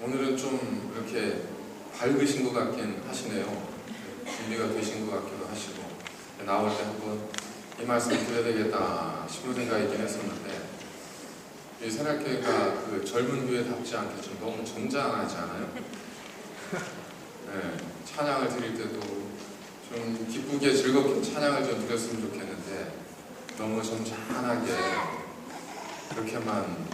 오늘은 좀 이렇게 밝으신 것 같긴 하시네요. 준비가 되신 것 같기도 하시고, 나올 때 한번 이 말씀을 드려야 되겠다 싶은 생각이 있긴 했었는데, 이 새날교회가 그 젊은 교회답지 않게 좀 너무 점잖하지 않아요? 네, 찬양을 드릴 때도 좀 기쁘게 즐겁게 찬양을 좀 드렸으면 좋겠는데, 너무 점잖하게 그렇게만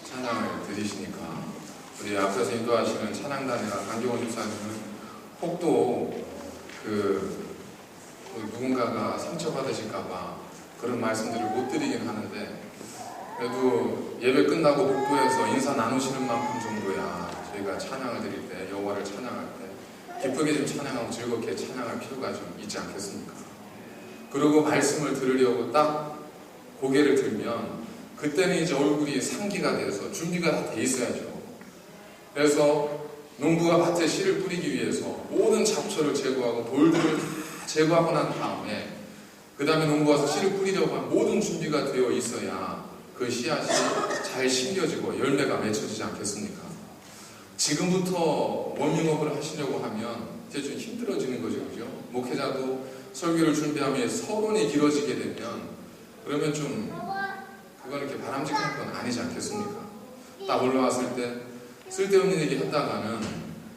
찬양을 드리시니까, 우리 앞서서 인도하시는 찬양단이나 강경원 집사님은 혹도 누군가가 상처받으실까봐 그런 말씀들을 못 드리긴 하는데, 그래도 예배 끝나고 복도에서 인사 나누시는 만큼 정도야 저희가 찬양을 드릴 때, 여호와를 찬양할 때 기쁘게 좀 찬양하고 즐겁게 찬양할 필요가 좀 있지 않겠습니까? 그리고 말씀을 들으려고 딱 고개를 들면 그때는 이제 얼굴이 상기가 돼서 준비가 다 돼 있어야죠. 그래서 농부가 밭에 씨를 뿌리기 위해서 모든 잡초를 제거하고 돌들을 다 제거하고 난 다음에 그 다음에 농부가 와서 씨를 뿌리려고 하면 모든 준비가 되어 있어야 그 씨앗이 잘 심겨지고 열매가 맺혀지지 않겠습니까? 지금부터 워밍업을 하시려고 하면 이제 좀 힘들어지는 거죠, 그죠? 목회자도 설교를 준비하면 서론이 길어지게 되면 그러면 좀 그건 이렇게 바람직한 건 아니지 않겠습니까? 딱 올라왔을 때 쓸데없는 얘기 했다가는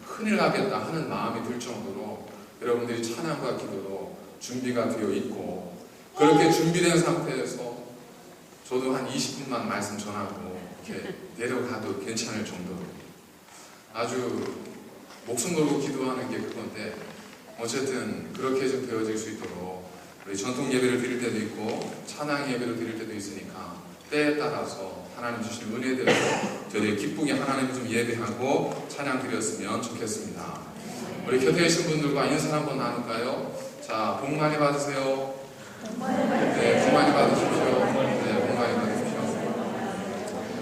큰일 나겠다 하는 마음이 들 정도로 여러분들이 찬양과 기도로 준비가 되어 있고, 그렇게 준비된 상태에서 저도 한 20분만 말씀 전하고 이렇게 내려가도 괜찮을 정도로 아주 목숨 걸고 기도하는 게 그건데, 어쨌든 그렇게 좀 되어질 수 있도록 우리 전통 예배를 드릴 때도 있고 찬양 예배를 드릴 때도 있으니까 때에 따라서 하나님 주신 은혜대로 저희들이 기쁘게 하나님 좀 예배하고 찬양 드렸으면 좋겠습니다. 우리 곁에 계신 분들과 인사 한번 나눌까요? 자, 복 많이 받으세요. 네, 복 많이 받으십시오. 네, 복 많이 받으십시오.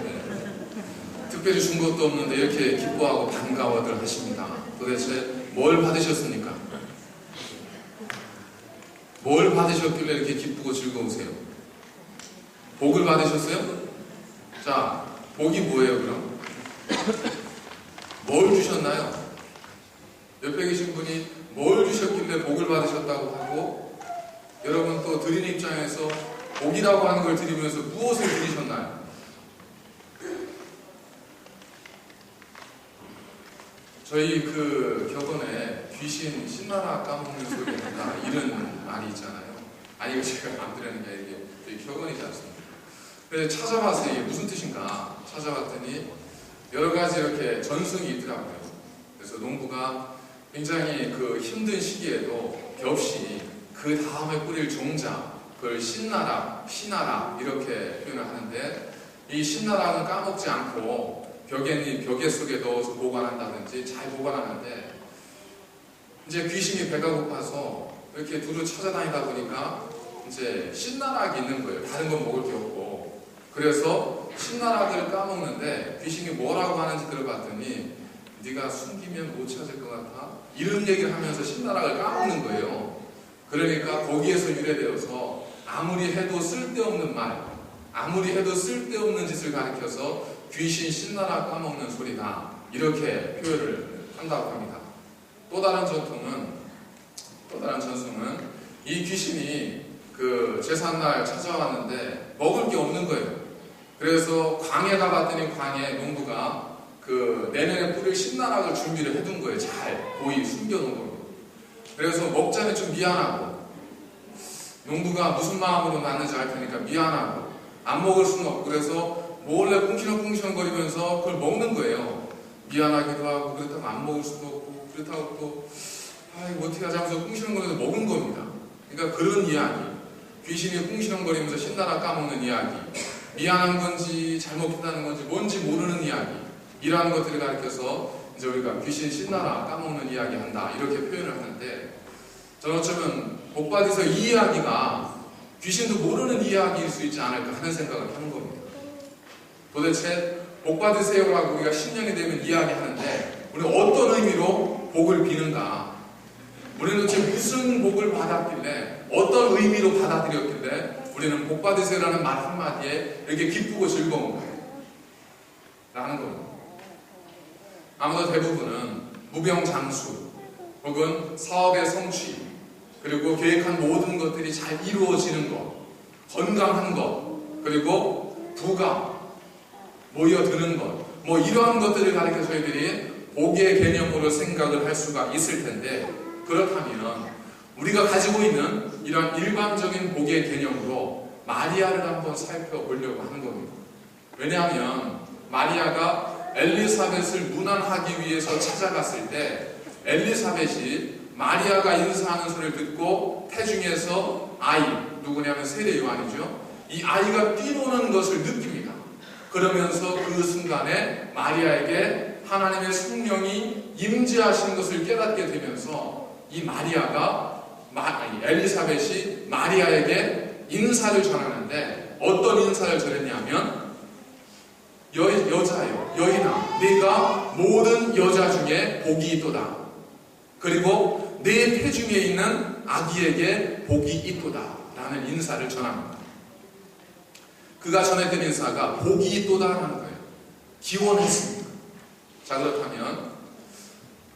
네. 특별히 준 것도 없는데 이렇게 기뻐하고 반가워들 하십니다. 도대체 뭘 받으셨습니까? 뭘 받으셨길래 이렇게 기쁘고 즐거우세요? 복을 받으셨어요? 자, 복이 뭐예요, 그럼? 뭘 주셨나요? 옆에 계신 분이 뭘 주셨길래 복을 받으셨다고 하고, 여러분 또 드리는 입장에서 복이라고 하는 걸 드리면서 무엇을 드리셨나요? 저희 그 격언에 귀신 신나라 까먹는 소리 한다 이런 말이 있잖아요. 아니, 이거 제가 안 드리는 게 아니라 이게 격언이지 않습니까? 그래서 찾아봤어요. 이게 무슨 뜻인가 찾아봤더니 여러 가지 이렇게 전승이 있더라고요. 그래서 농부가 굉장히 그 힘든 시기에도 겹시 그 다음에 뿌릴 종자, 그걸 신나라, 피나라 이렇게 표현을 하는데, 이 신나라는 까먹지 않고 벽에 속에 넣어서 보관한다든지 잘 보관하는데, 이제 귀신이 배가 고파서 이렇게 두루 찾아다니다 보니까 이제 신나락이 있는 거예요. 다른 건 먹을 게 없고. 그래서 신나락을 까먹는데 귀신이 뭐라고 하는지 들어봤더니 네가 숨기면 못 찾을 것 같아? 이런 얘기를 하면서 신나락을 까먹는 거예요. 그러니까 거기에서 유래되어서 아무리 해도 쓸데없는 말, 아무리 해도 쓸데없는 짓을 가리켜서 귀신 신나락 까먹는 소리다 이렇게 표현을 한다고 합니다. 또 다른 전승은 이 귀신이 그 제삿날 찾아왔는데 먹을 게 없는 거예요. 그래서 광에 가봤더니 광에 농부가 그 내년에 뿌릴 신나락을 준비를 해둔 거예요. 잘 고이 숨겨놓은 거예요. 그래서 먹자니 좀 미안하고, 농부가 무슨 마음으로 났는지 알 테니까 미안하고, 안 먹을 수는 없고, 그래서 몰래 꿍시렁꿍시렁거리면서 그걸 먹는 거예요. 미안하기도 하고, 그렇다고 안 먹을 수도 없고, 그렇다고 또 이거 어떻게 하자 하면서 꿍시렁거리면서 먹은 겁니다. 그러니까 그런 이야기, 귀신이 꿍시렁거리면서 신나락 까먹는 이야기, 미안한 건지 잘못했다는 건지 뭔지 모르는 이야기, 이러한 것들을 가리켜서 이제 우리가 귀신 신나락 까먹는 이야기 한다 이렇게 표현을 하는데, 저는 어쩌면 복받아서 이 이야기가 귀신도 모르는 이야기일 수 있지 않을까 하는 생각을 하는 겁니다. 도대체 복 받으세요라고 우리가 신년이 되면 이야기하는데 우리는 어떤 의미로 복을 비는가? 우리는 도대체 무슨 복을 받았길래, 어떤 의미로 받아들였길래 우리는 복 받으세요라는 말 한마디에 이렇게 기쁘고 즐거운 거예요 라는 겁니다. 아마도 대부분은 무병장수 혹은 사업의 성취, 그리고 계획한 모든 것들이 잘 이루어지는 것, 건강한 것, 그리고 부가 모여드는 것, 뭐 이러한 것들을 가리켜 저희들이 복의 개념으로 생각을 할 수가 있을 텐데, 그렇다면 우리가 가지고 있는 이런 일반적인 복의 개념으로 마리아를 한번 살펴보려고 하는 겁니다. 왜냐하면 마리아가 엘리사벳을 문안하기 위해서 찾아갔을 때 엘리사벳이 마리아가 인사하는 소리를 듣고 태중에서 아이, 누구냐면 세례 요한이죠. 이 아이가 뛰노는 것을 느낍니다. 그러면서 그 순간에 마리아에게 하나님의 성령이 임재하시는 것을 깨닫게 되면서 이 엘리사벳이 마리아에게 인사를 전하는데, 어떤 인사를 전했냐면 여자여, 여인아, 네가 모든 여자 중에 복이 있도다. 그리고 내 태중에 있는 아기에게 복이 있도다 라는 인사를 전합니다. 그가 전했던 인사가 복이 있도다라는 거예요. 기원했습니다. 자, 그렇다면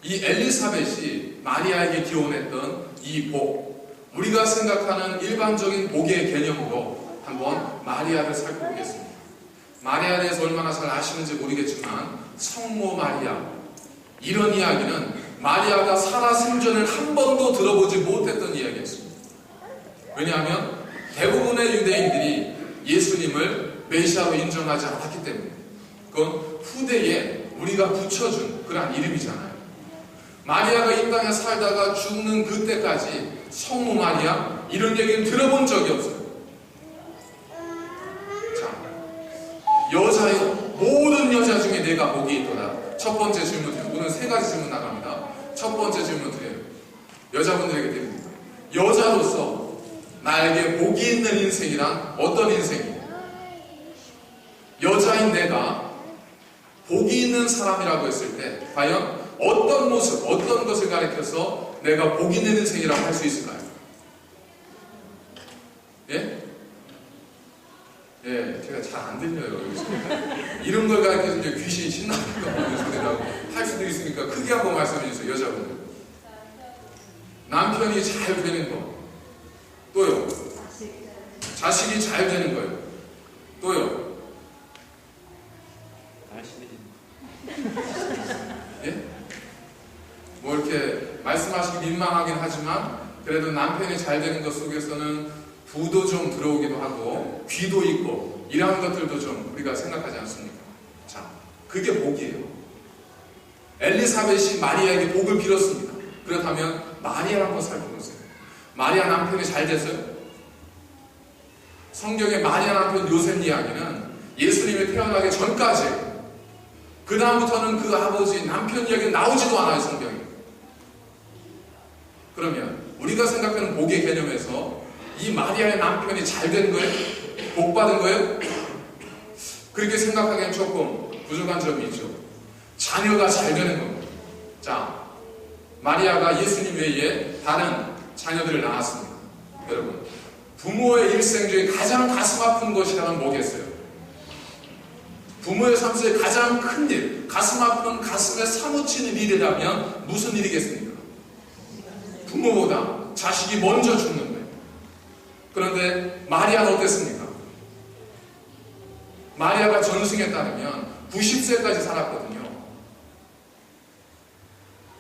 이 엘리사벳이 마리아에게 기원했던 이 복, 우리가 생각하는 일반적인 복의 개념으로 한번 마리아를 살펴보겠습니다. 마리아에 대해서 얼마나 잘 아시는지 모르겠지만 성모 마리아, 이런 이야기는 마리아가 살아생전을 한 번도 들어보지 못했던 이야기였습니다. 왜냐하면 대부분의 유대인들이 예수님을 메시아로 인정하지 않았기 때문에, 그건 후대에 우리가 붙여준 그런 이름이잖아요. 마리아가 이 땅에 살다가 죽는 그때까지 성모 마리아, 이런 얘기는 들어본 적이 없어요. 자, 여자여, 모든 여자 중에 내가 복이 있도다. 첫 번째 질문 드려요. 오늘 세 가지 질문 나갑니다. 첫 번째 질문 드려요. 여자분들에게 드립니다. 여자로서 나에게 복이 있는 인생이란 어떤 인생이에요? 여자인 내가 복이 있는 사람이라고 했을 때 과연 어떤 모습, 어떤 것을 가리켜서 내가 복이 있는 인생이라고 할 수 있을까요? 예? 예, 제가 잘 안 들려요, 여기서. 이런 걸 가리켜서 이제 귀신이 신나는 거 보는 소리라고 할 수도 있으니까 크게 한번 말씀해 주세요, 여자분들. 남편이 잘 되는 거. 또요. 자식이 잘 되는 거예요. 또요. 예? 뭐 이렇게 말씀하시기 민망하긴 하지만 그래도 남편이 잘 되는 것 속에서는 부도 좀 들어오기도 하고 귀도 있고 이러한 것들도 좀 우리가 생각하지 않습니까? 자, 그게 복이에요. 엘리사벳이 마리아에게 복을 빌었습니다. 그렇다면 마리아를 한번 살펴보세요. 마리아 남편이 잘 됐어요? 성경의 마리아 남편 요셉 이야기는 예수님이 태어나기 전까지, 그 다음부터는 그 아버지 남편 이야기는 나오지도 않아요, 성경에. 그러면 우리가 생각하는 복의 개념에서 이 마리아의 남편이 잘 된 거예요? 복 받은 거예요? 그렇게 생각하기엔 조금 부족한 점이 있죠. 자녀가 잘 되는 겁니다. 자, 마리아가 예수님 외에 다른 자녀들을 낳았습니다. 여러분, 부모의 일생 중에 가장 가슴 아픈 것이라면 뭐겠어요? 부모의 삶 속에 가장 큰 일, 가슴 아픈, 가슴에 사무치는 일이라면 무슨 일이겠습니까? 부모보다 자식이 먼저 죽는 거예요. 그런데 마리아는 어땠습니까? 마리아가 전승에 따르면 90세까지 살았거든요.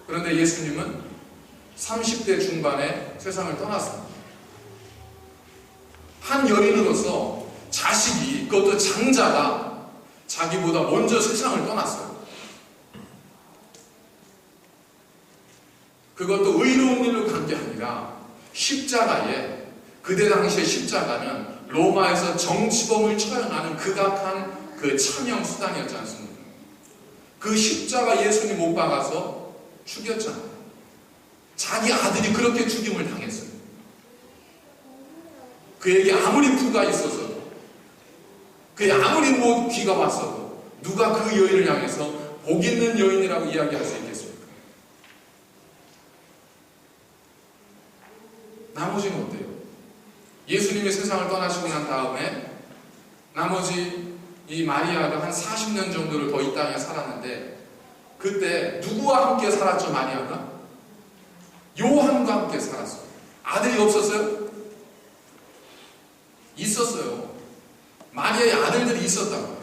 그런데 예수님은 30대 중반에 세상을 떠났습니다. 한 여인으로서 자식이, 그것도 장자가 자기보다 먼저 세상을 떠났어요. 그것도 의로운 일로 간 게 아니라 십자가에, 그때 당시에 십자가는 로마에서 정치범을 처형하는 극악한 그 참형 수단이었지 않습니까? 그 십자가 예수님 못 박아서 죽였잖아요. 자기 아들이 그렇게 죽임을 당했어요. 그에게 아무리 부가 있어서도, 그에 아무리 뭐 귀가 왔어도 누가 그 여인을 향해서 복 있는 여인이라고 이야기할 수 있겠습니까? 나머지는 어때요? 예수님이 세상을 떠나시고 난 다음에 나머지 이 마리아가 한 40년 정도를 더 이 땅에 살았는데 그때 누구와 함께 살았죠, 마리아가? 요한과 함께 살았어요. 아들이 없었어요? 있었어요. 마리아의 아들들이 있었다고.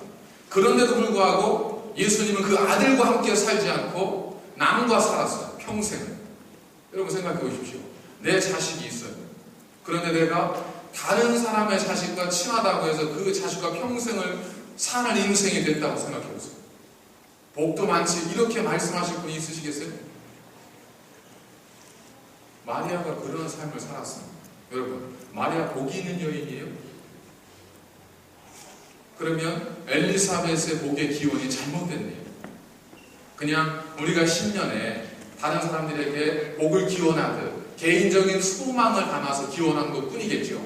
그런데도 불구하고 예수님은 그 아들과 함께 살지 않고 남과 살았어요. 평생을. 여러분 생각해 보십시오. 내 자식이 있어요. 그런데 내가 다른 사람의 자식과 친하다고 해서 그 자식과 평생을 사는 인생이 됐다고 생각해 보세요. 복도 많지 이렇게 말씀하실 분이 있으시겠어요? 마리아가 그런 삶을 살았습니다. 여러분, 마리아 복이 있는 여인이에요? 그러면 엘리사벳의 복의 기원이 잘못됐네요. 그냥 우리가 10년에 다른 사람들에게 복을 기원하듯 개인적인 소망을 담아서 기원한 것 뿐이겠죠.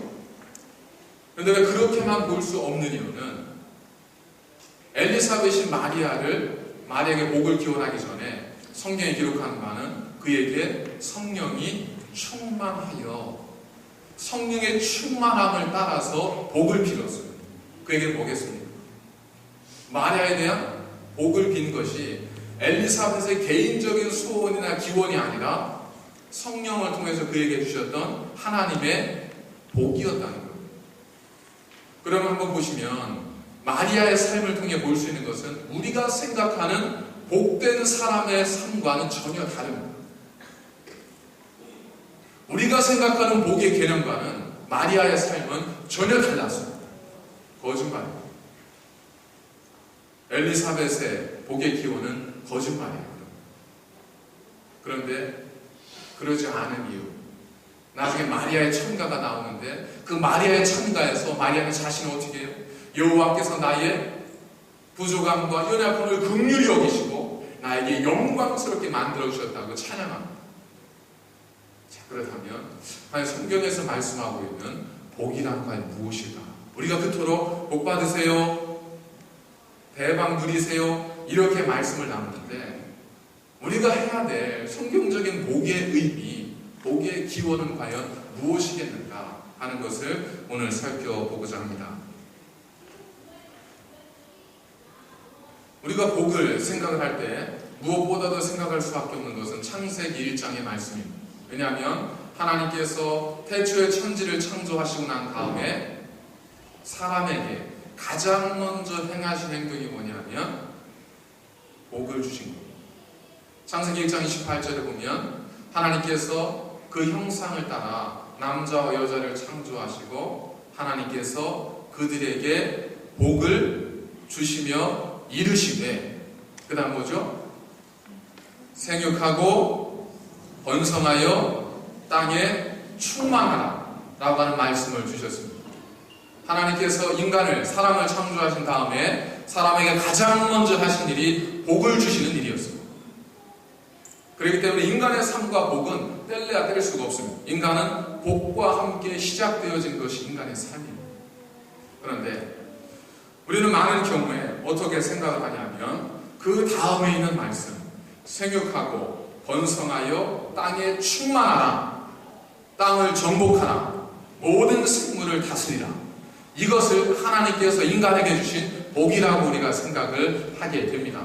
그런데 왜 그렇게만 볼 수 없는 이유는 엘리사벳이 마리아에게 복을 기원하기 전에 성경에 기록한 바는 그에게 성령이 충만하여 성령의 충만함을 따라서 복을 빌었어요. 그에게는 뭐겠습니까? 마리아에 대한 복을 빈 것이 엘리사벳의 개인적인 소원이나 기원이 아니라 성령을 통해서 그에게 주셨던 하나님의 복이었다는 거예요. 그러면 한번 보시면 마리아의 삶을 통해 볼 수 있는 것은 우리가 생각하는 복된 사람의 삶과는 전혀 다릅니다. 우리가 생각하는 복의 개념과는 마리아의 삶은 전혀 달랐어요. 거짓말이에요. 엘리사벳의 복의 기원은 거짓말이에요. 그런데 그러지 않은 이유, 나중에 마리아의 찬가가 나오는데 그 마리아의 찬가에서 마리아는 자신을 어떻게 해요? 여호와께서 나의 부족함과 연약함을 긍휼히 여기시고 나에게 영광스럽게 만들어주셨다고 찬양합니다. 자, 그렇다면 과연 성경에서 말씀하고 있는 복이란 과연 무엇일까? 우리가 그토록 복 받으세요, 대박 누리세요 이렇게 말씀을 나누는데 우리가 해야 될 성경적인 복의 의미, 복의 기원은 과연 무엇이겠는가 하는 것을 오늘 살펴보고자 합니다. 우리가 복을 생각을 할 때 무엇보다도 생각할 수밖에 없는 것은 창세기 1장의 말씀입니다. 왜냐하면 하나님께서 태초에 천지를 창조하시고 난 다음에 사람에게 가장 먼저 행하신 행동이 뭐냐면 복을 주신 겁니다. 창세기 1장 28절에 보면 하나님께서 그 형상을 따라 남자와 여자를 창조하시고 하나님께서 그들에게 복을 주시며 이르시되 그 다음 뭐죠? 생육하고 번성하여 땅에 충만하라 라고 하는 말씀을 주셨습니다. 하나님께서 사람을 창조하신 다음에 사람에게 가장 먼저 하신 일이 복을 주시는 일이었습니다. 그렇기 때문에 인간의 삶과 복은 뗄래야 뗄 수가 없습니다. 인간은 복과 함께 시작되어진 것이 인간의 삶입니다. 그런데 우리는 많은 경우에 어떻게 생각을 하냐면 그 다음에 있는 말씀, 생육하고 번성하여 땅에 충만하라, 땅을 정복하라, 모든 생물을 다스리라, 이것을 하나님께서 인간에게 주신 복이라고 우리가 생각을 하게 됩니다.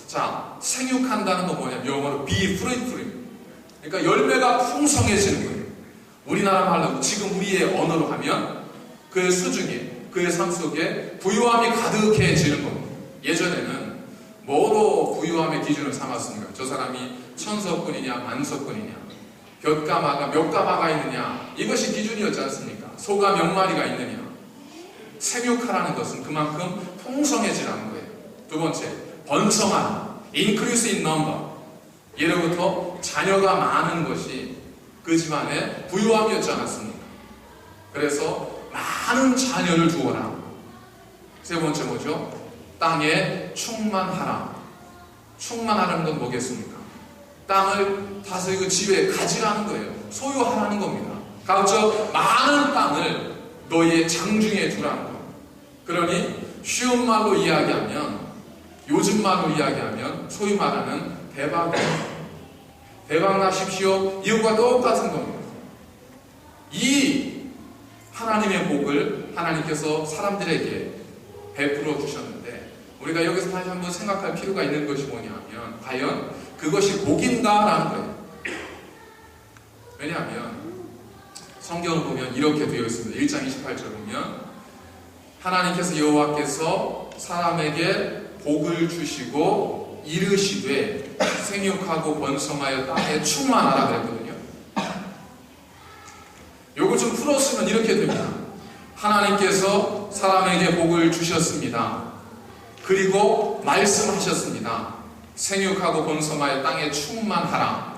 자, 생육한다는 건 뭐냐면 영어로 be fruitful, 그러니까 열매가 풍성해지는 거예요. 우리나라 말로 지금 우리의 언어로 하면 그의 수중에, 그의 삶 속에 부유함이 가득해지는 겁니다. 예전에는 뭐로 부유함의 기준을 삼았습니까? 저 사람이 천석군이냐 만석군이냐, 몇 가마가 있느냐, 이것이 기준이었지 않습니까? 소가 몇 마리가 있느냐. 생육하라는 것은 그만큼 풍성해지라는 거예요. 두 번째, 번성하라, increase in number. 예로부터 자녀가 많은 것이 그 집안의 부유함이었지 않았습니까? 그래서 많은 자녀를 두어라. 세 번째 뭐죠? 땅에 충만하라. 충만하라는 건 뭐겠습니까? 땅을 다스리고 집에 가지라는 거예요. 소유하라는 겁니다. 가급적 많은 땅을 너희의 장중에 두라는 거예요. 그러니 쉬운 말로 이야기하면, 요즘 말로 이야기하면 소위 말하는 대박이에요. 대박 나십시오. 이것과 똑같은 겁니다. 이 하나님의 복을 하나님께서 사람들에게 베풀어 주셨는데 우리가 여기서 다시 한번 생각할 필요가 있는 것이 뭐냐면 과연 그것이 복인가라는 거예요. 왜냐하면 성경을 보면 이렇게 되어 있습니다. 1장 28절 보면 하나님께서 여호와께서 사람에게 복을 주시고 이르시되 생육하고 번성하여 땅에 충만하라 그랬거든요. 요걸 좀 풀었으면 이렇게 됩니다. 하나님께서 사람에게 복을 주셨습니다. 그리고 말씀하셨습니다. 생육하고 번성하여 땅에 충만하라.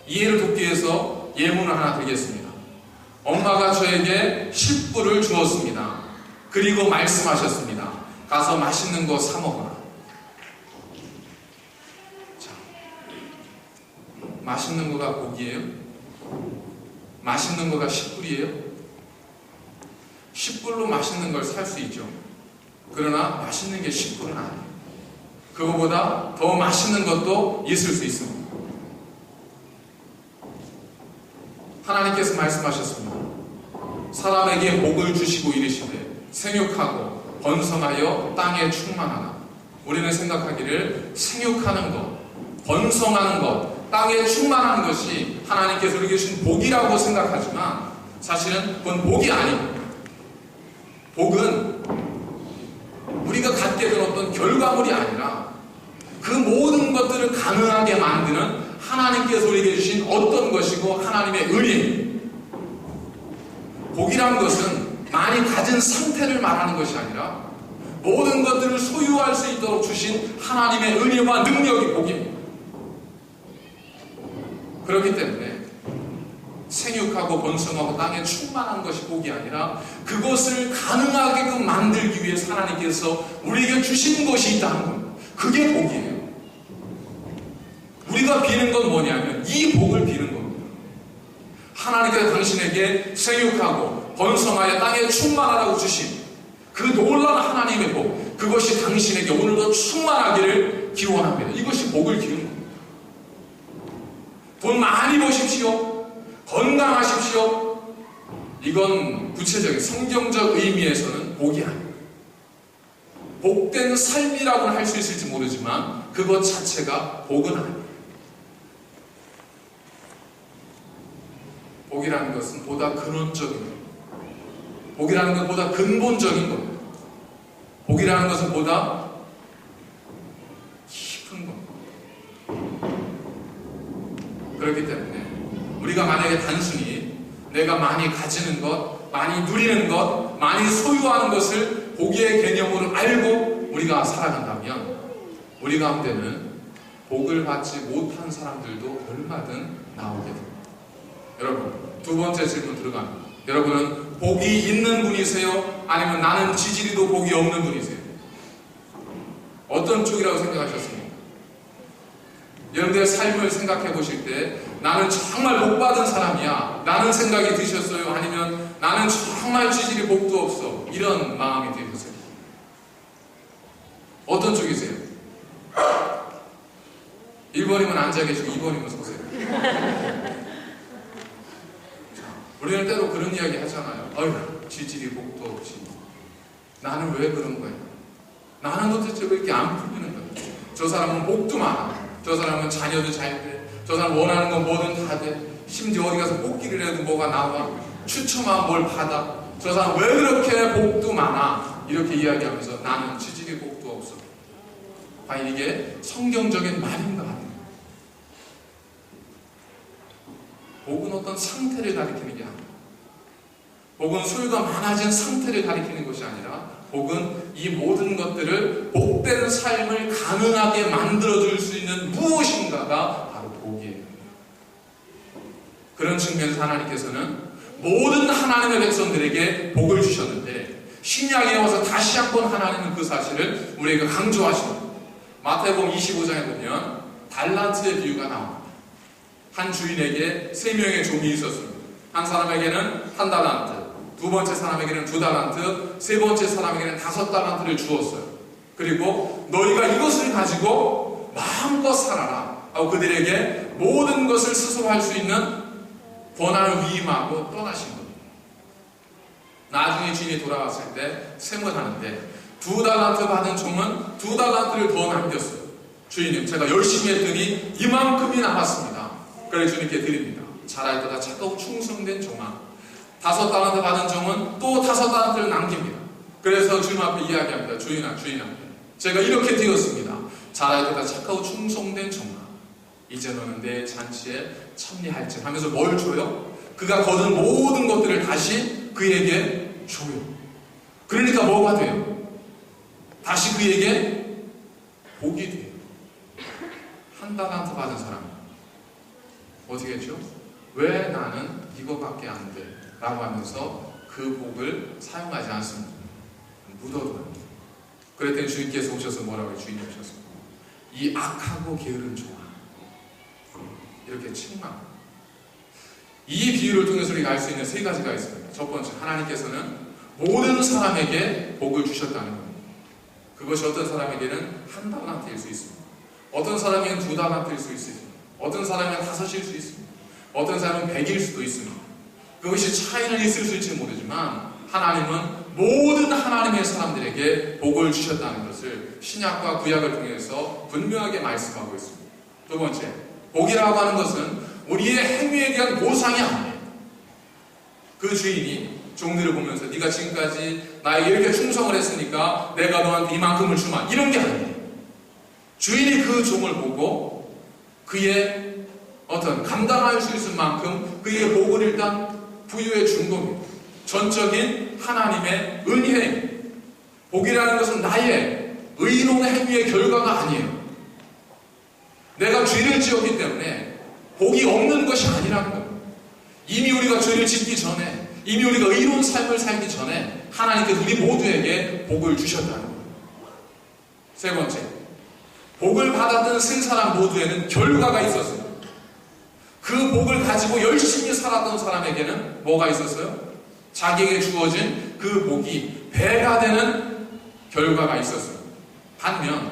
이해를 돕기 위해서 예문을 하나 드리겠습니다. 엄마가 저에게 10불을 주었습니다. 그리고 말씀하셨습니다. 가서 맛있는 거 사 먹어라. 자, 맛있는 거가 복이에요? 맛있는 거가 10불이에요? 10불로 맛있는 걸 살 수 있죠. 그러나 맛있는 게 10불은 아니에요. 그거보다 더 맛있는 것도 있을 수 있습니다. 하나님께서 말씀하셨습니다. 사람에게 복을 주시고 이르시되 생육하고 번성하여 땅에 충만하라. 우리는 생각하기를 생육하는 것, 번성하는 것, 땅에 충만한 것이 하나님께서 우리에게 주신 복이라고 생각하지만 사실은 그건 복이 아니에요. 복은 우리가 갖게 된 어떤 결과물이 아니라 그 모든 것들을 가능하게 만드는 하나님께서 우리에게 주신 어떤 것이고 하나님의 은혜입니다. 복이라는 것은 많이 가진 상태를 말하는 것이 아니라 모든 것들을 소유할 수 있도록 주신 하나님의 은혜와 능력이 복입니다. 그렇기 때문에 생육하고 번성하고 땅에 충만한 것이 복이 아니라 그것을 가능하게끔 만들기 위해서 하나님께서 우리에게 주신 것이 있다는 겁니다. 그게 복이에요. 우리가 비는 건 뭐냐면 이 복을 비는 겁니다. 하나님께서 당신에게 생육하고 번성하여 땅에 충만하라고 주신 그 놀라운 하나님의 복, 그것이 당신에게 오늘도 충만하기를 기원합니다. 이것이 복을 기는 겁니다. 돈 많이 버십시오. 건강하십시오. 이건 구체적인 성경적 의미에서는 복이 아닙니다. 복된 삶이라고는 할 수 있을지 모르지만 그것 자체가 복은 아닙니다. 복이라는 것은 보다 근원적인 겁니다. 복이라는 것은 보다 근본적인 겁니다. 복이라는 것은 보다 깊은 겁니다. 그렇기 때문에 우리가 만약에 단순히 내가 많이 가지는 것, 많이 누리는 것, 많이 소유하는 것을 복의 개념으로 알고 우리가 살아간다면 우리 가운데는 복을 받지 못한 사람들도 얼마든 나오게 됩니다. 여러분, 두 번째 질문 들어갑니다. 여러분은 복이 있는 분이세요? 아니면 나는 지지리도 복이 없는 분이세요? 어떤 쪽이라고 생각하셨습니까? 여러분들의 삶을 생각해 보실 때 나는 정말 복 받은 사람이야 라는 생각이 드셨어요? 아니면 나는 정말 지지리 복도 없어 이런 마음이 드셨어요? 어떤 쪽이세요? 1번이면 앉아 계시고 2번이면 서세요. 우리는 때로 그런 이야기 하잖아요. 어휴, 지지리 복도 없지. 나는 왜 그런 거야? 나는 도대체 왜 이렇게 안 풀리는 거야? 저 사람은 복도 많아. 저 사람은 자녀도 잘 돼. 저 사람 원하는 건 뭐든 다 돼. 심지어 어디 가서 뽑기를 해도 뭐가 나와. 추첨하면 뭘 받아. 저 사람 왜 그렇게 복도 많아? 이렇게 이야기하면서 나는 지지리 복도 없어. 과연 이게 성경적인 말인가? 복은 어떤 상태를 가리키는 게 아니라, 복은 소유가 많아진 상태를 가리키는 것이 아니라, 복은 이 모든 것들을 복된 삶을 가능하게 만들어줄 수 있는 무엇인가가 바로 복이에요. 그런 측면에서 하나님께서는 모든 하나님의 백성들에게 복을 주셨는데 신약에 와서 다시 한번 하나님은 그 사실을 우리에게 강조하십니다. 마태복음 25장에 보면 달란트의 비유가 나옵니다. 한 주인에게 3명의 종이 있었습니다. 한 사람에게는 1달란트, 두 번째 사람에게는 2달란트, 세 번째 사람에게는 5달란트를 주었어요. 그리고 너희가 이것을 가지고 마음껏 살아라 하고 그들에게 모든 것을 스스로 할 수 있는 권한을 위임하고 떠나신 겁니다. 나중에 주인이 돌아왔을 때 셈을 하는데 2달란트 받은 종은 2달란트를 더 남겼어요. 주인님, 제가 열심히 했더니 이만큼이 남았습니다. 그래서 주님께 드립니다. 잘하였다 착하고 충성된 종아. 5달란트 받은 종은 또 5달란트를 남깁니다. 그래서 주님 앞에 이야기합니다. 주인아, 제가 이렇게 되었습니다. 잘하였다 착하고 충성된 종아. 이제 너는 내 잔치에 참여할지 하면서 뭘 줘요? 그가 거둔 모든 것들을 다시 그에게 줘요. 그러니까 뭐가 돼요? 다시 그에게 복이 돼요. 1달란트 받은 사람 어떻게 했죠? 왜 나는 이거밖에 안 돼? 라고 하면서 그 복을 사용하지 않습니다. 묻어둬요. 그랬더니 주님께서 오셔서 뭐라고 해요? 주인이 오셔서 이 악하고 게으른 종아, 이렇게 책망. 이 비유를 통해서 우리가 알 수 있는 3가지가 있습니다. 첫 번째, 하나님께서는 모든 사람에게 복을 주셨다는 겁니다. 그것이 어떤 사람에게는 1달란트일 수 있습니다. 어떤 사람에게는 2달란트일 수 있습니다. 어떤 사람에게는 5일 수 있습니다. 어떤 사람은 100일 수도 있습니다. 그것이 차이는 있을 수 있을지 모르지만 하나님은 모든 하나님의 사람들에게 복을 주셨다는 것을 신약과 구약을 통해서 분명하게 말씀하고 있습니다. 두 번째, 복이라고 하는 것은 우리의 행위에 대한 보상이 아니에요. 그 주인이 종들을 보면서 네가 지금까지 나에게 이렇게 충성을 했으니까 내가 너한테 이만큼을 주마, 이런 게 아니에요. 주인이 그 종을 보고 그의 어떤 감당할 수 있을 만큼 그의 복을 일단 부여해 준 겁니다. 전적인 하나님의 은혜. 복이라는 것은 나의 의로운 행위의 결과가 아니에요. 내가 죄를 지었기 때문에 복이 없는 것이 아니라는 거예요. 이미 우리가 죄를 짓기 전에, 이미 우리가 의로운 삶을 살기 전에 하나님께서 우리 모두에게 복을 주셨다는 거예요. 세 번째, 복을 받았던 세 사람 모두에는 결과가 있었어요. 그 복을 가지고 열심히 살았던 사람에게는 뭐가 있었어요? 자기에게 주어진 그 복이 배가 되는 결과가 있었어요. 반면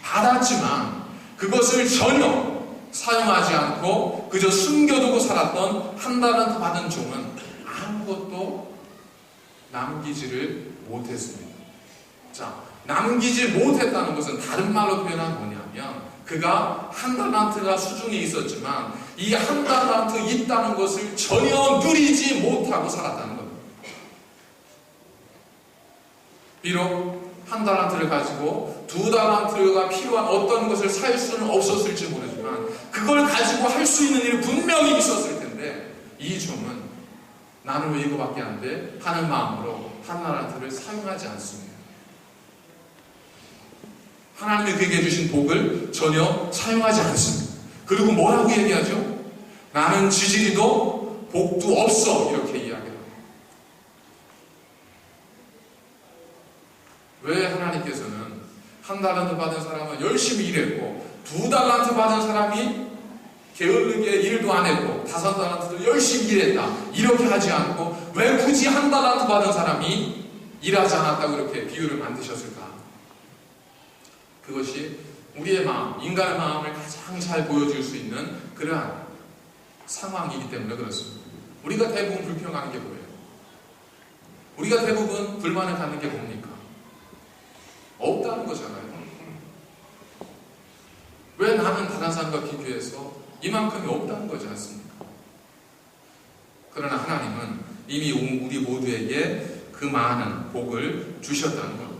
받았지만 그것을 전혀 사용하지 않고 그저 숨겨두고 살았던 1달란트 받은 종은 아무것도 남기지를 못했습니다. 자, 남기지 못했다는 것은 다른 말로 표현한 뭐냐면 그가 1달란트가 수중에 있었지만 이 1달란트 있다는 것을 전혀 누리지 못하고 살았다는 겁니다. 비록 1달란트를 가지고 2달란트가 필요한 어떤 것을 살 수는 없었을지 모르지만 그걸 가지고 할 수 있는 일이 분명히 있었을 텐데 이 종은 나는 왜 이거밖에 안 돼? 하는 마음으로 1달란트를 사용하지 않습니다. 하나님이 그에게 주신 복을 전혀 사용하지 않습니다. 그리고 뭐라고 얘기하죠? 나는 지지리도 복도 없어, 이렇게 이야기합니다. 왜 하나님께서는 1달란트 받은 사람은 열심히 일했고 2달란트 받은 사람이 게으르게 일도 안 했고 5달란트도 열심히 일했다, 이렇게 하지 않고 왜 굳이 1달란트 받은 사람이 일하지 않았다고 이렇게 비유를 만드셨을까? 그것이 우리의 마음, 인간의 마음을 가장 잘 보여줄 수 있는 그러한 상황이기 때문에 그렇습니다. 우리가 대부분 불평하는 게 뭐예요? 우리가 대부분 불만을 갖는 게 뭡니까? 없다는 거잖아요. 왜 나는 다른 사람과 비교해서 이만큼이 없다는 거지 않습니까? 그러나 하나님은 이미 우리 모두에게 그 많은 복을 주셨다는 겁니다.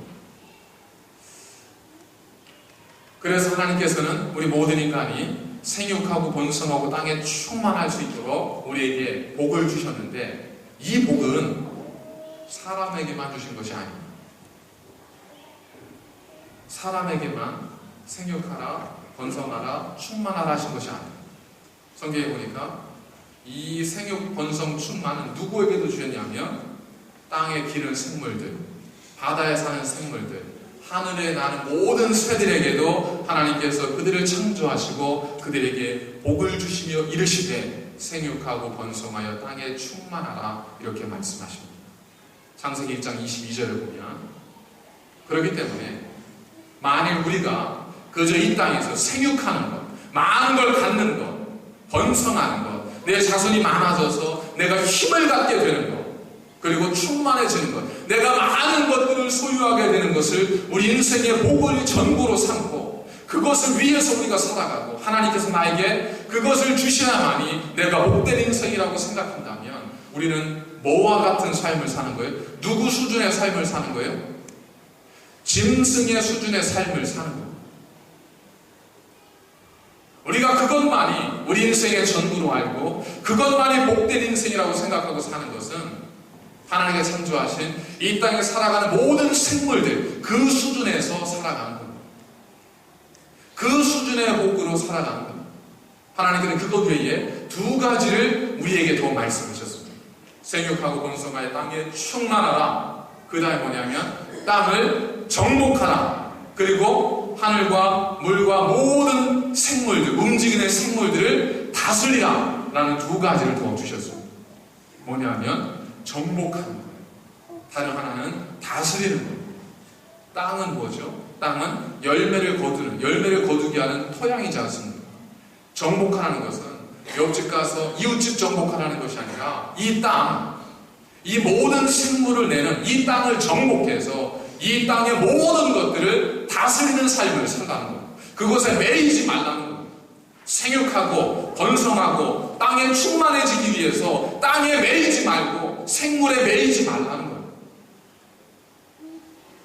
그래서 하나님께서는 우리 모든 인간이 생육하고 번성하고 땅에 충만할 수 있도록 우리에게 복을 주셨는데 이 복은 사람에게만 주신 것이 아닙니다. 사람에게만 생육하라, 번성하라, 충만하라 하신 것이 아닙니다. 성경에 보니까 이 생육, 번성, 충만은 누구에게도 주셨냐면 땅에 기른 생물들, 바다에 사는 생물들, 하늘에 나는 모든 새들에게도 하나님께서 그들을 창조하시고 그들에게 복을 주시며 이르시되 생육하고 번성하여 땅에 충만하라, 이렇게 말씀하십니다. 창세기 1장 22절을 보면 그렇기 때문에 만일 우리가 그저 이 땅에서 생육하는 것, 많은 걸 갖는 것, 번성하는 것, 내 자손이 많아져서 내가 힘을 갖게 되는 것, 그리고 충만해지는 것, 내가 많은 것들을 소유하게 되는 것을 우리 인생의 복을 전부로 삼고 그것을 위해서 우리가 살아가고 하나님께서 나에게 그것을 주셔야만이 내가 복된 인생이라고 생각한다면 우리는 뭐와 같은 삶을 사는 거예요? 누구 수준의 삶을 사는 거예요? 짐승의 수준의 삶을 사는 거예요. 우리가 그것만이 우리 인생의 전부로 알고 그것만이 복된 인생이라고 생각하고 사는 것은 하나님께 창조하신 이 땅에 살아가는 모든 생물들 그 수준에서 살아가는 겁니다. 그 수준의 복으로 살아가는 겁니다. 하나님께는 그것 외에 두 가지를 우리에게 더 말씀하셨습니다. 생육하고 번성하여 땅에 충만하라. 그 다음에 뭐냐면 땅을 정복하라. 그리고 하늘과 물과 모든 생물들, 움직이는 생물들을 다스리라 라는 두 가지를 더 주셨습니다. 뭐냐면 정복하는 거예요. 다른 하나는 다스리는 거예요. 땅은 뭐죠? 땅은 열매를 거두게 하는 토양이지 않습니까? 정복하는 것은 옆집 가서 이웃집 정복하라는 것이 아니라 이 땅, 이 모든 생물을 내는 이 땅을 정복해서 이 땅의 모든 것들을 다스리는 삶을 산다는 거예요. 그것에 매이지 말라는 거예요. 생육하고 번성하고 땅에 충만해지기 위해서 땅에 매이지 말고 생물에 매이지 말라는 거예요.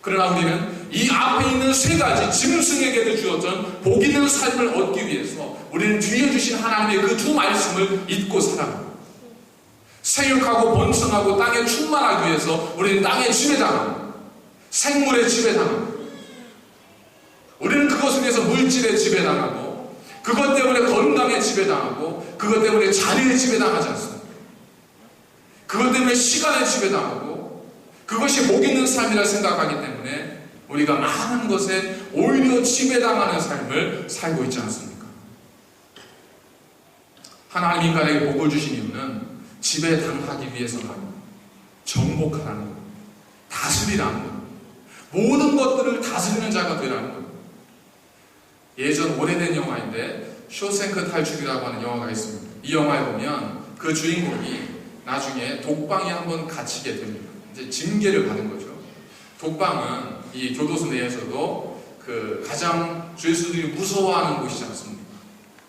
그러나 우리는 이 앞에 있는 세 가지 짐승에게도 주었던 복 있는 삶을 얻기 위해서 우리는 뒤에 주신 하나님의 그 두 말씀을 잊고 살아갑니다. 생육하고 번성하고 땅에 충만하기 위해서 우리는 땅의 지배당합니다. 생물의 지배당합니다. 우리는 그것을 위해서 물질의 지배당하고 그것 때문에 건강에 지배당하고 그것 때문에 자리에 지배당하지 않습니다. 그것 때문에 시간에 지배당하고 그것이 복 있는 삶이라 생각하기 때문에 우리가 많은 것에 오히려 지배당하는 삶을 살고 있지 않습니까? 하나님 인간에게 복을 주신 이유는 지배당하기 위해서가 아닙니다. 정복하라는 것, 다스리라는 것, 모든 것들을 다스리는 자가 되라는 것. 예전 오래된 영화인데 쇼생크 탈출이라고 하는 영화가 있습니다. 이 영화에 보면 그 주인공이 나중에 독방에 한번 갇히게 됩니다. 이제 징계를 받은 거죠. 독방은 이 교도소 내에서도 그 가장 죄수들이 무서워하는 곳이지 않습니까?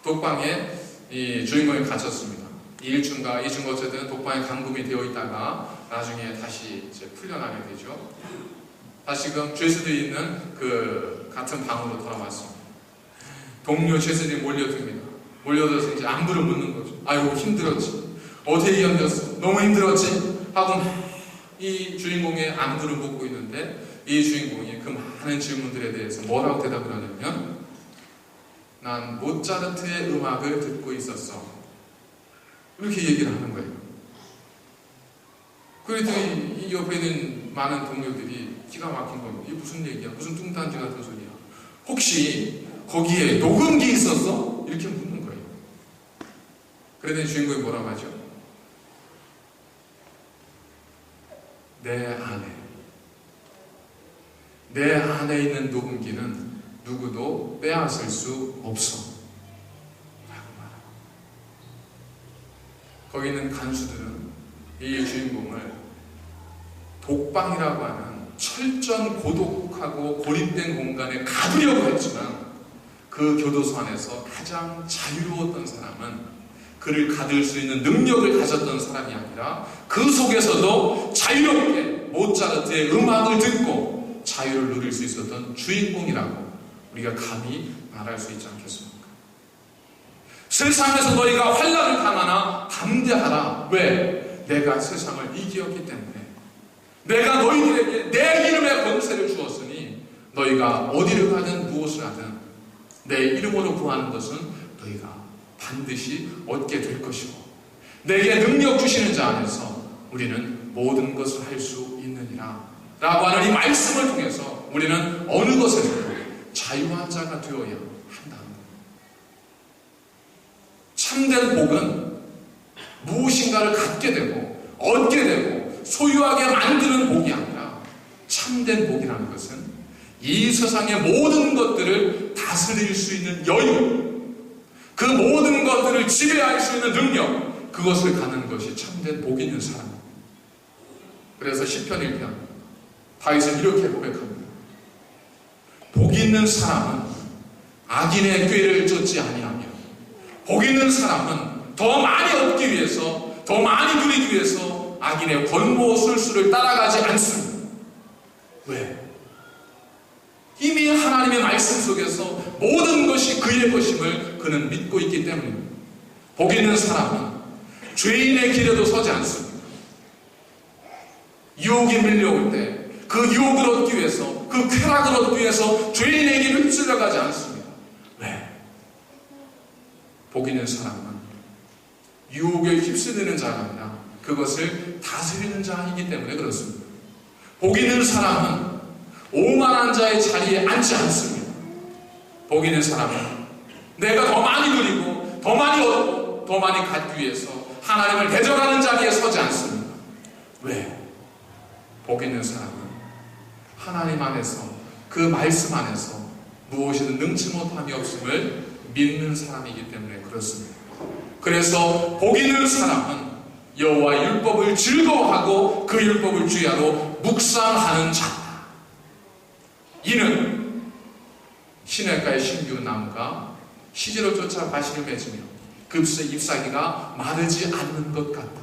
독방에 이 주인공이 갇혔습니다. 1주인가 2주인가 어쨌든 독방에 감금이 되어 있다가 나중에 다시 이제 풀려나게 되죠. 다시금 죄수들이 있는 그 같은 방으로 돌아왔습니다. 동료 죄수들이 몰려듭니다. 몰려들어서 이제 안부를 묻는 거죠. 아이고 힘들었지. 어떻게 견뎠어? 너무 힘들었지? 하고 이 주인공의 안부를 묻고 있는데 이 주인공이 그 많은 질문들에 대해서 뭐라고 대답을 하냐면 난 모차르트의 음악을 듣고 있었어. 이렇게 얘기를 하는 거예요. 그랬더니 이 옆에 있는 많은 동료들이 기가 막힌 겁니다. 이게 무슨 얘기야? 무슨 뚱딴지 같은 소리야? 혹시 거기에 녹음기 있었어? 이렇게 묻는 거예요. 그랬더니 주인공이 뭐라고 하죠? 내 안에 있는 녹음기는 누구도 빼앗을 수 없어 라고 말합니다. 거기 있는 간수들은 이 주인공을 독방이라고 하는 철저한 고독하고 고립된 공간에 가두려고 했지만 그 교도소 안에서 가장 자유로웠던 사람은 그를 가둘 수 있는 능력을 가졌던 사람이 아니라 그 속에서도 자유롭게 모차르트의 음악을 듣고 자유를 누릴 수 있었던 주인공이라고 우리가 감히 말할 수 있지 않겠습니까? 세상에서 너희가 환난을 당하나 담대하라. 왜? 내가 세상을 이기었기 때문에. 내가 너희들에게 내 이름의 권세를 주었으니 너희가 어디를 가든 무엇을 하든 내 이름으로 구하는 것은 너희가 반드시 얻게 될 것이고 내게 능력 주시는 자 안에서 우리는 모든 것을 할 수 있느니라 라고 하는 이 말씀을 통해서 우리는 어느 것에서도 자유한 자가 되어야 한다는 것. 참된 복은 무엇인가를 갖게 되고 얻게 되고 소유하게 만드는 복이 아니라 참된 복이라는 것은 이 세상의 모든 것들을 다스릴 수 있는 여유, 그 모든 것들을 지배할 수 있는 능력, 그것을 갖는 것이 참된 복 있는 사람. 그래서 시편 1편 다윗은 이렇게 고백합니다. 복 있는 사람은 악인의 꾀를 쫓지 아니하며 복 있는 사람은 더 많이 얻기 위해서 더 많이 누리기 위해서 악인의 권모 술수를 따라가지 않습니다. 왜? 이미 하나님의 말씀 속에서 모든 것이 그의 것임을 그는 믿고 있기 때문입니다. 복 있는 사람은 죄인의 길에도 서지 않습니다. 유혹이 밀려올 때 그 유혹을 얻기 위해서 그 쾌락을 얻기 위해서 죄인의 길을 휩쓸려 가지 않습니다. 왜? 복 있는 사람은 유혹에 휩쓸리는 자가 아니라 그것을 다스리는 자이기 때문에 그렇습니다. 복 있는 사람은 오만한 자의 자리에 앉지 않습니다. 복 있는 사람은 내가 더 많이 누리고 더 많이 얻고 더 많이 갖기 위해서 하나님을 대적하는 자리에 서지 않습니다. 왜? 복 있는 사람은 하나님 안에서 그 말씀 안에서 무엇이든 능치 못함이 없음을 믿는 사람이기 때문에 그렇습니다. 그래서 복 있는 사람은 여호와의 율법을 즐거워하고 그 율법을 주야로 묵상하는 자다. 이는 시냇가의 신규 나무가 시지로 쫓아 과실을 맺으며 급수의 잎사귀가 마르지 않는 것 같다.